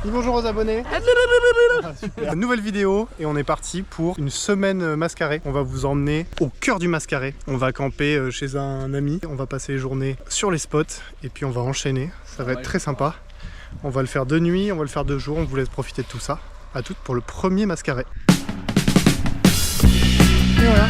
Dis bonjour aux abonnés. Ah, super. Nouvelle vidéo et on est parti pour une semaine mascarée. On va vous emmener au cœur du mascaré. On va camper chez un ami. On va passer les journées sur les spots et puis on va enchaîner. Ça va être très sympa. On va le faire de nuit, on va le faire de jour. On vous laisse profiter de tout ça. À toutes pour le premier mascaré. Et voilà.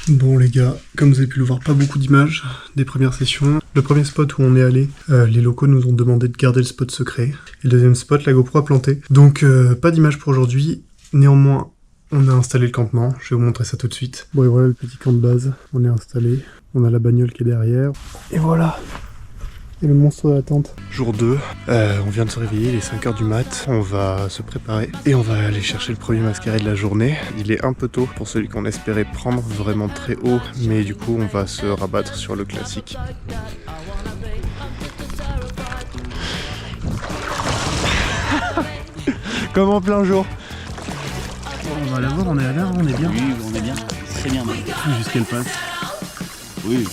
Bon les gars, comme vous avez pu le voir, pas beaucoup d'images des premières sessions. Le premier spot où on est allé, les locaux nous ont demandé de garder le spot secret. Et le deuxième spot, la GoPro a planté. Donc pas d'image pour aujourd'hui. Néanmoins, on a installé le campement. Je vais vous montrer ça tout de suite. Bon et voilà le petit camp de base. On est installé. On a la bagnole qui est derrière. Et voilà. Et le monstre de la tente. Jour 2, on vient de se réveiller, il est 5h du mat, on va se préparer et on va aller chercher le premier mascaré de la journée. Il est un peu tôt pour celui qu'on espérait prendre vraiment très haut, mais du coup on va se rabattre sur le classique. Comme en plein jour. On va la voir, on est à l'heure, on est bien. Oui, on est bien, très bien même. Jusqu'elle passe. Oui.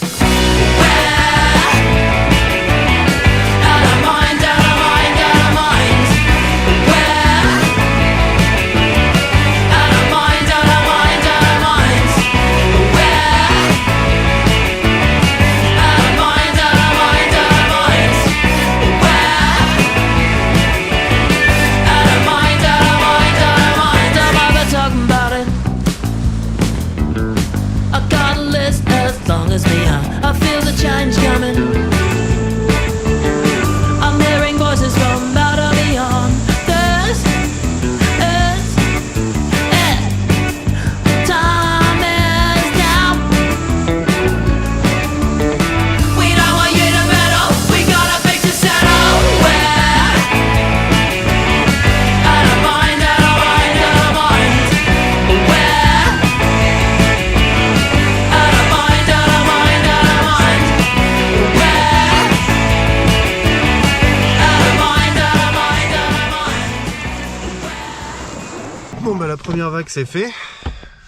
Bon bah la première vague c'est fait.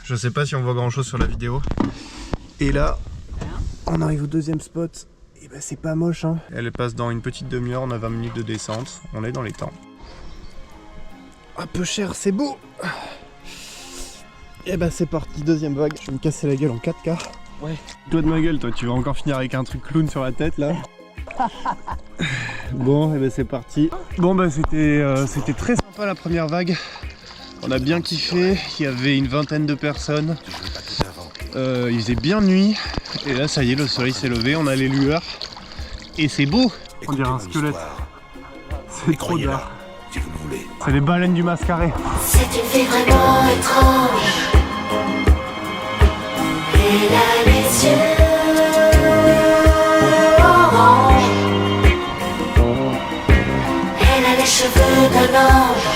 Je sais pas si on voit grand chose sur la vidéo. Et là, on arrive au deuxième spot. Et bah c'est pas moche hein. Elle passe dans une petite demi-heure, on a 20 minutes de descente. On est dans les temps. Un peu cher, c'est beau. Et bah c'est parti, deuxième vague. Je vais me casser la gueule en 4K. Ouais. Toi de ma gueule, toi tu vas encore finir avec un truc clown sur la tête là. Bon et bah c'est parti. Bon bah c'était très sympa la première vague. On a bien kiffé, il y avait une vingtaine de personnes, il faisait bien nuit, et là ça y est, le soleil s'est levé, on a les lueurs, et c'est beau. On dirait un squelette, c'est trop d'art. Si vous le voulez. C'est les baleines du mascaré. C'est une fille vraiment étrange. Elle a les yeux orange. Elle a les cheveux d'un ange.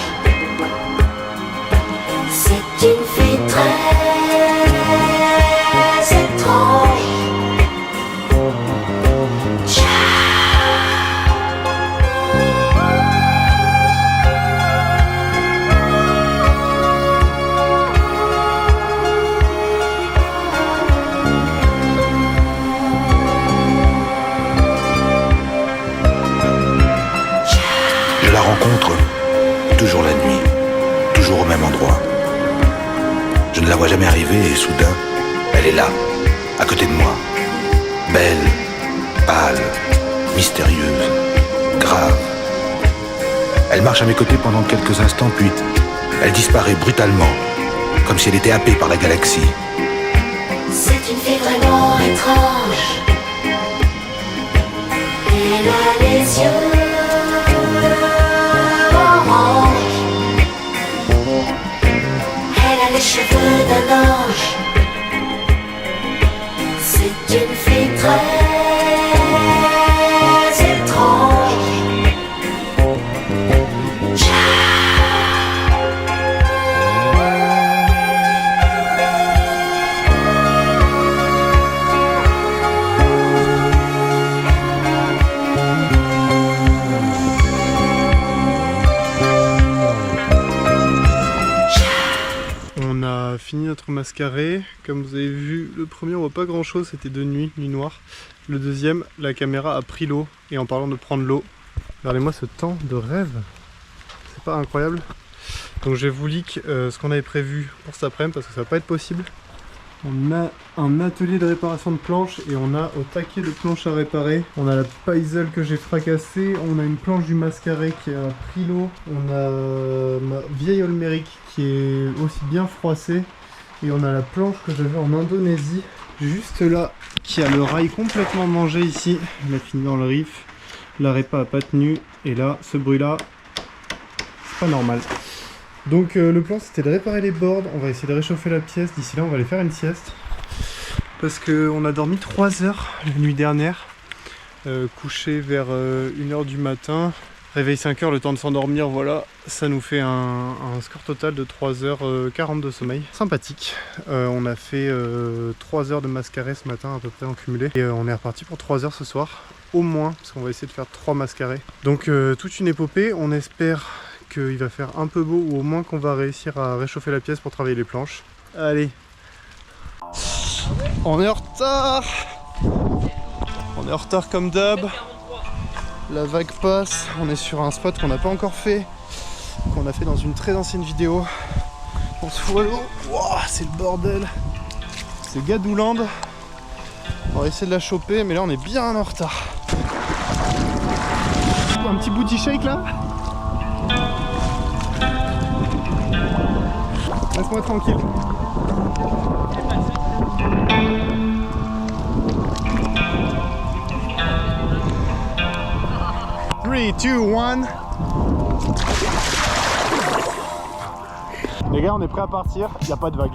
C'est une fille très étrange. Je la rencontre toujours la nuit, toujours au même endroit. Je ne la vois jamais arriver et soudain, elle est là, à côté de moi. Belle, pâle, mystérieuse, grave. Elle marche à mes côtés pendant quelques instants, puis elle disparaît brutalement, comme si elle était happée par la galaxie. C'est une fille vraiment étrange. Elle a les yeux orange. Elle a les cheveux d'un ange. C'est une fille très étrange. fini notre mascaré. Comme vous avez vu, le premier on voit pas grand chose, c'était de nuit, nuit noire. Le deuxième, la caméra a pris l'eau. Et en parlant de prendre l'eau, regardez-moi ce temps de rêve. C'est pas incroyable? Donc je vais vous leak ce qu'on avait prévu pour cet après-midi parce que ça va pas être possible. On a un atelier de réparation de planches et on a au taquet de planches à réparer. On a la paiselle que j'ai fracassée, on a une planche du mascaré qui a pris l'eau, on a ma vieille olmérique qui est aussi bien froissée et on a la planche que j'avais en Indonésie juste là qui a le rail complètement mangé ici. On a fini dans le riff, la répa a pas tenu et là ce bruit là c'est pas normal. Donc le plan c'était de réparer les boards, on va essayer de réchauffer la pièce, d'ici là on va aller faire une sieste. Parce qu'on a dormi 3 heures la nuit dernière, couché vers 1h du matin, réveil 5h, le temps de s'endormir, voilà. Ça nous fait un score total de 3h40 de sommeil, sympathique. On a fait 3 heures de mascaré ce matin à peu près en cumulé. Et on est reparti pour 3 heures ce soir, au moins, parce qu'on va essayer de faire 3 mascarés. Donc toute une épopée, on espère qu'il va faire un peu beau ou au moins qu'on va réussir à réchauffer la pièce pour travailler les planches. Allez, on est en retard. On est en retard comme d'hab. La vague passe, on est sur un spot qu'on n'a pas encore fait, qu'on a fait dans une très ancienne vidéo. On se fout à l'eau, wow, c'est le bordel. C'est Gadouland. On va essayer de la choper, mais là on est bien en retard. Un petit booty shake là. Laisse-moi tranquille. Three, two, one. Les gars, on est prêts à partir. Il n'y a pas de vague.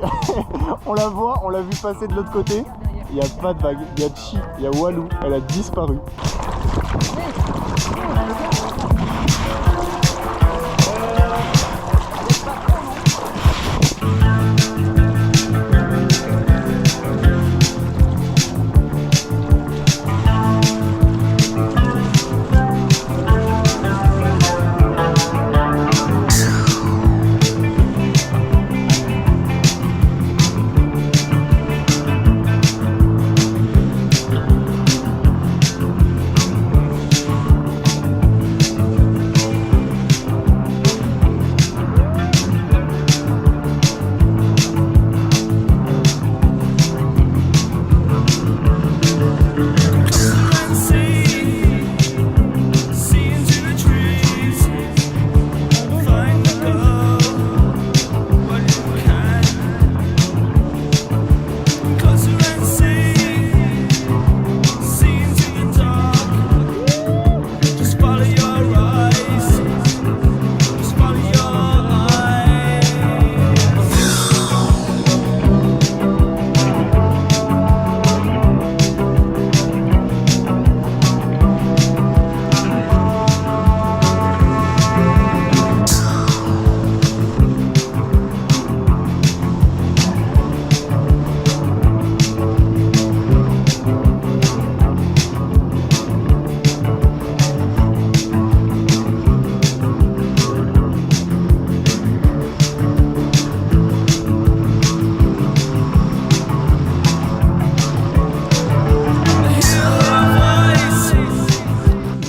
On la voit, on l'a vu passer de l'autre côté. Il n'y a pas de vague. Il y a Chi, il y a Walou. Elle a disparu.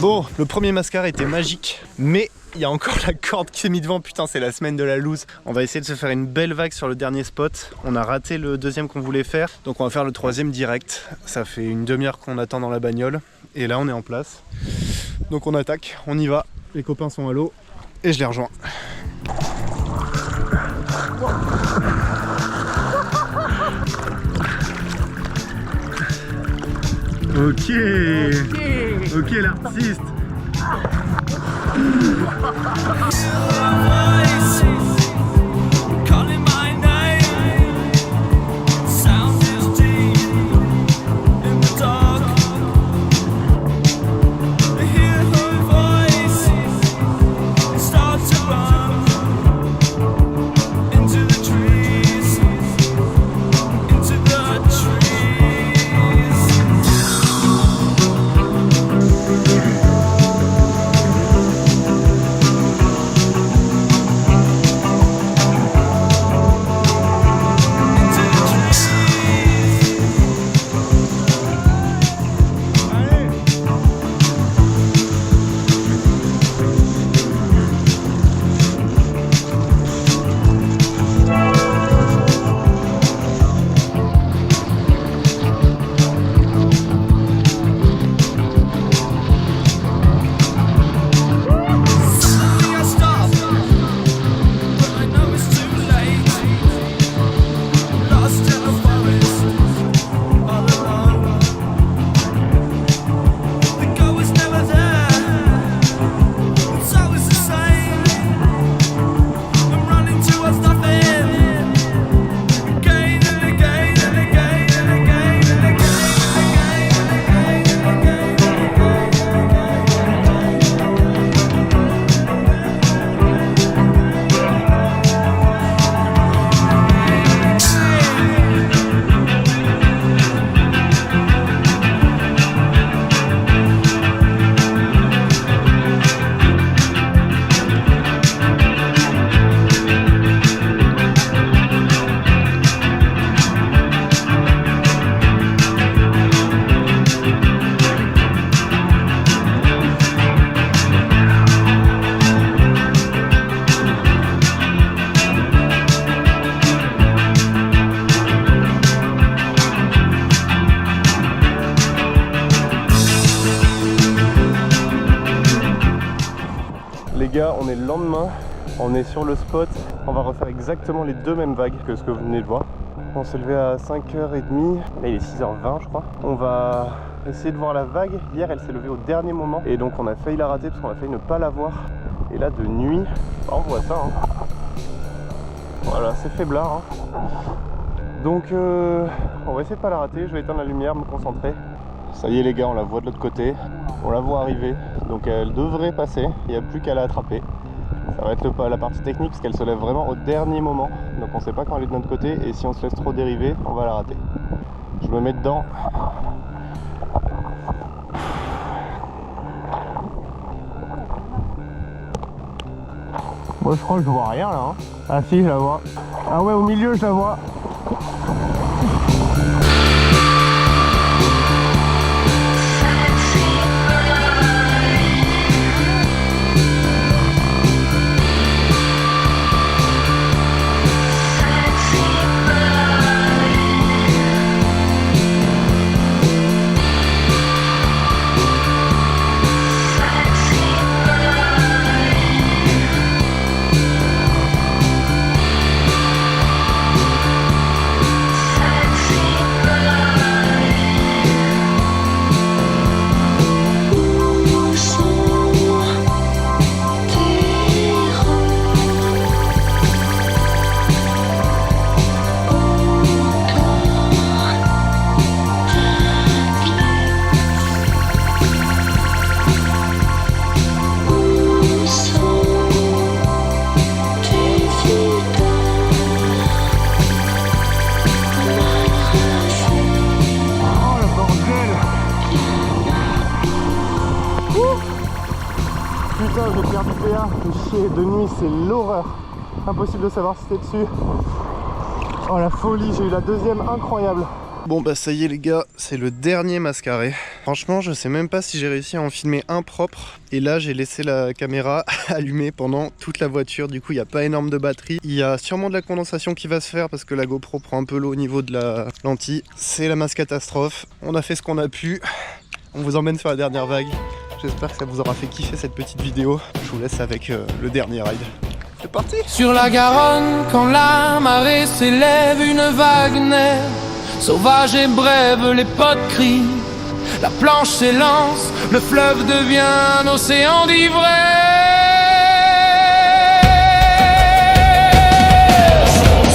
Bon, le premier mascara était magique, mais il y a encore la corde qui s'est mise devant. Putain, c'est la semaine de la loose. On va essayer de se faire une belle vague sur le dernier spot. On a raté le deuxième qu'on voulait faire, donc on va faire le troisième direct. Ça fait une demi-heure qu'on attend dans la bagnole, et là on est en place. Donc on attaque, on y va. Les copains sont à l'eau, et je les rejoins. Ok, l'artiste. gars, on est le lendemain, on est sur le spot, on va refaire exactement les deux mêmes vagues que ce que vous venez de voir. On s'est levé à 5h30, là il est 6h20 je crois. On va essayer de voir la vague. Hier elle s'est levée au dernier moment et donc on a failli la rater parce qu'on a failli ne pas la voir. Et là de nuit, on voit ça hein. Voilà, c'est faiblard hein. Donc on va essayer de pas la rater, je vais éteindre la lumière, me concentrer. Ça y est les gars, on la voit de l'autre côté, on la voit arriver, donc elle devrait passer, il n'y a plus qu'à la attraper. Ça va être la partie technique parce qu'elle se lève vraiment au dernier moment, donc on sait pas quand elle est de notre côté et si on se laisse trop dériver, on va la rater. Je me mets dedans. Moi je crois que je vois rien là hein. Ah si je la vois. Ah ouais au milieu je la vois. Putain, j'ai perdu PA, fais chier, de nuit c'est l'horreur. Impossible de savoir si t'es dessus. Oh la folie, j'ai eu la deuxième incroyable. Bon bah ça y est les gars, c'est le dernier mascaré. Franchement je sais même pas si j'ai réussi à en filmer un propre. Et là j'ai laissé la caméra allumée pendant toute la voiture. Du coup il n'y a pas énorme de batterie. Il y a sûrement de la condensation qui va se faire parce que la GoPro prend un peu l'eau au niveau de la lentille. C'est la masse catastrophe. On a fait ce qu'on a pu. On vous emmène sur la dernière vague. J'espère que ça vous aura fait kiffer cette petite vidéo. Je vous laisse avec le dernier ride. C'est parti! Sur la Garonne, quand la marée s'élève, une vague naît. Sauvage et brève, les potes crient. La planche s'élance, le fleuve devient un océan d'ivresse.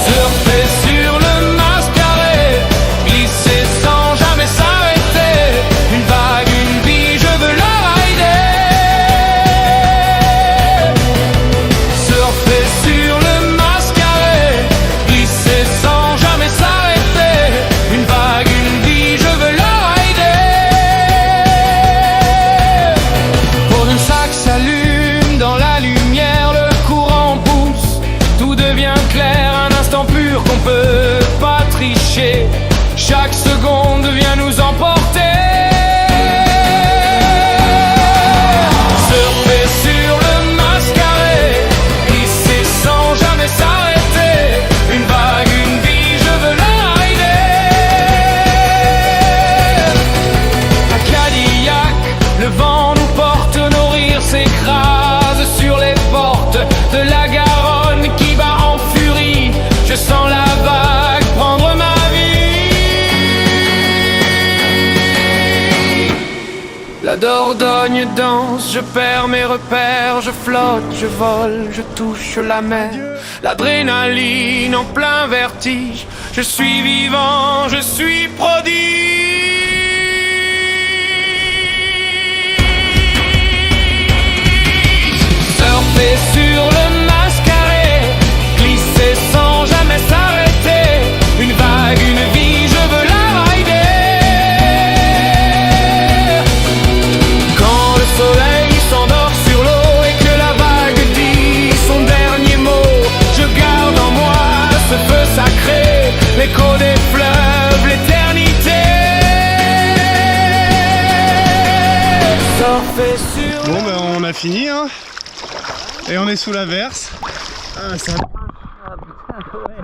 Surfer sur le mascaré, glisser sans jamais s'arrêter. Une vague, une vie, je veux la rider. Surfer sur le mascaré, glisser sans jamais s'arrêter. Une vague, une vie, je veux la rider. Pour une sac s'allume dans la lumière, le courant pousse, tout devient clair, un instant pur qu'on peut pas tricher. Chaque seconde vient nous emporter. Surfer sur le mascaré, glisser sans jamais s'arrêter. Une vague, une vie, je veux la rider. Un Cadillac, le vent nous porte, nos rires s'écrasent sur les portes de la Garonne qui bat en furie. Je sens la vague prendre ma vie. La Dordogne danse, je perds mes repères, je flotte, je vole, je touche la mer. L'adrénaline en plein vertige, je suis vivant, je suis prodige. Surfer sur le mascaré, glisser sans jamais s'arrêter. Une vague, une vie, je veux la rider. Quand le soleil s'endort sur l'eau et que la vague dit son dernier mot, je garde en moi ce feu sacré, l'écho des fleuves, l'éternité. Surfer sur Bon ben on a fini hein. Et on est sous l'averse. Ah ça. Ah putain ouais.